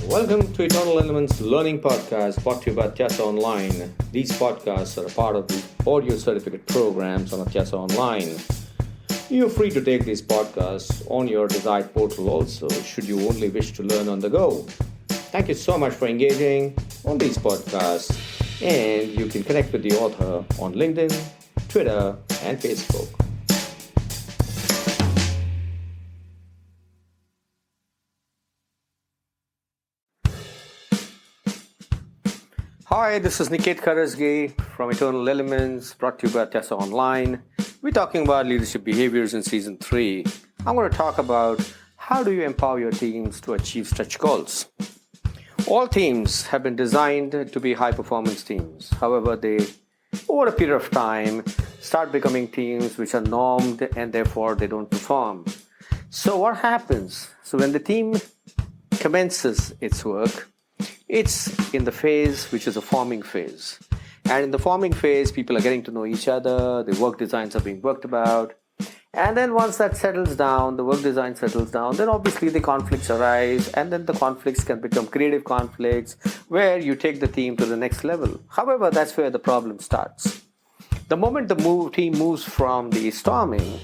Welcome to Eternal Elements Learning Podcast brought to you by Tiasa Online. These podcasts are a part of the audio certificate programs on Tiasa Online. You're free to take these podcasts on your desired portal also, should you only wish to learn on the go. Thank you so much for engaging on these podcasts, and you can connect with the author on LinkedIn, Twitter, and Facebook. Hi, this is Niket Karajagi from Eternal Elements, brought to you by Tiasa Online. We're talking about leadership behaviors in Season 3. I'm going to talk about how do you empower your teams to achieve stretch goals. All teams have been designed to be high-performance teams. However, they, over a period of time, start becoming teams which are normed and therefore they don't perform. So what happens? So when the team commences its work, it's in the phase which is a forming phase. And in the forming phase, people are getting to know each other, the work designs are being worked about. And then once that settles down, the work design settles down, then obviously the conflicts arise, and then the conflicts can become creative conflicts where you take the team to the next level. However, that's where the problem starts. The moment the team moves from the storming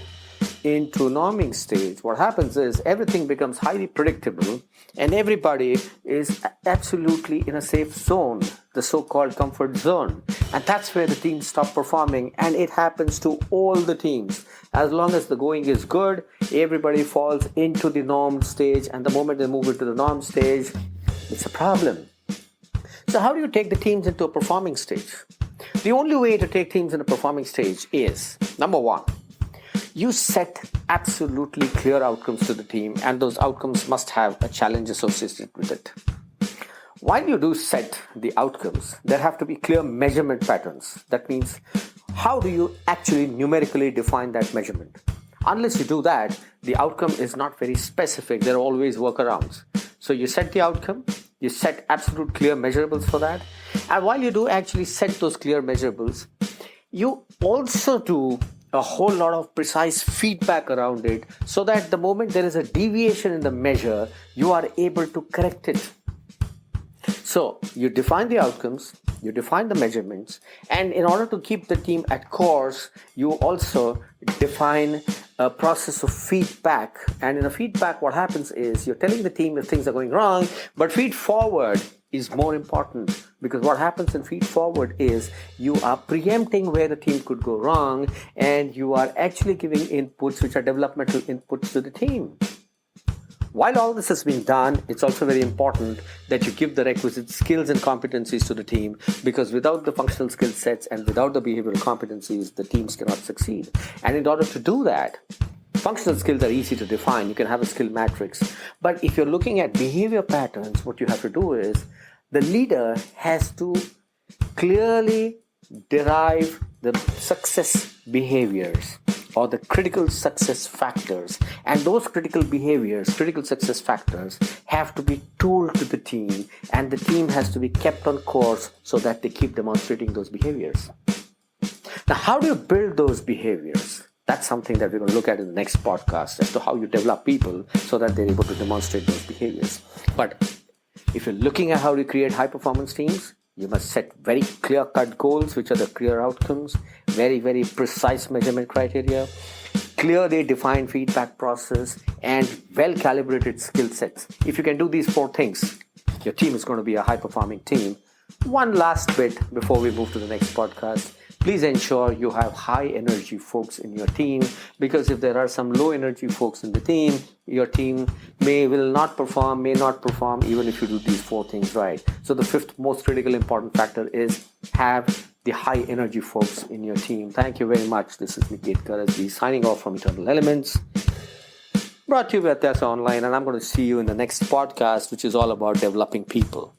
into norming stage, what happens is everything becomes highly predictable and everybody is absolutely in a safe zone, the so-called comfort zone. And that's where the teams stop performing, and it happens to all the teams. As long as the going is good, everybody falls into the norm stage, and the moment they move into the norm stage, it's a problem. So how do you take the teams into a performing stage? The only way to take teams in a performing stage is, number one, you set absolutely clear outcomes to the team, and those outcomes must have a challenge associated with it. While you do set the outcomes, there have to be clear measurement patterns. That means, how do you actually numerically define that measurement? Unless you do that, the outcome is not very specific. There are always workarounds. So you set the outcome, you set absolute clear measurables for that, and while you do actually set those clear measurables, you also do a whole lot of precise feedback around it so that the moment there is a deviation in the measure, you are able to correct it. So you define the outcomes, you define the measurements, and in order to keep the team at course, you also define a process of feedback. And in a feedback, what happens is you're telling the team if things are going wrong, but feed forward is more important, because what happens in feed forward is you are preempting where the team could go wrong, and you are actually giving inputs which are developmental inputs to the team. While all this has been done, it's also very important that you give the requisite skills and competencies to the team, because without the functional skill sets and without the behavioral competencies, the teams cannot succeed. And in order to do that, functional skills are easy to define. You can have a skill matrix. But if you're looking at behavior patterns, what you have to do is the leader has to clearly derive the success behaviors or the critical success factors. And those critical behaviors, critical success factors, have to be told to the team, and the team has to be kept on course so that they keep demonstrating those behaviors. Now, how do you build those behaviors? That's something that we're going to look at in the next podcast, as to how you develop people so that they're able to demonstrate those behaviors. But if you're looking at how to create high-performance teams, you must set very clear-cut goals, which are the clear outcomes, very, very precise measurement criteria, clearly defined feedback process, and well-calibrated skill sets. If you can do these 4 things, your team is going to be a high-performing team. One last bit before we move to the next podcast. Please ensure you have high energy folks in your team, because if there are some low energy folks in the team, your team may not perform even if you do these 4 things right. So the 5th most critical important factor is have the high energy folks in your team. Thank you very much. This is Niket Karajagi signing off from Eternal Elements, brought to you by Tiasa Online, and I'm going to see you in the next podcast, which is all about developing people.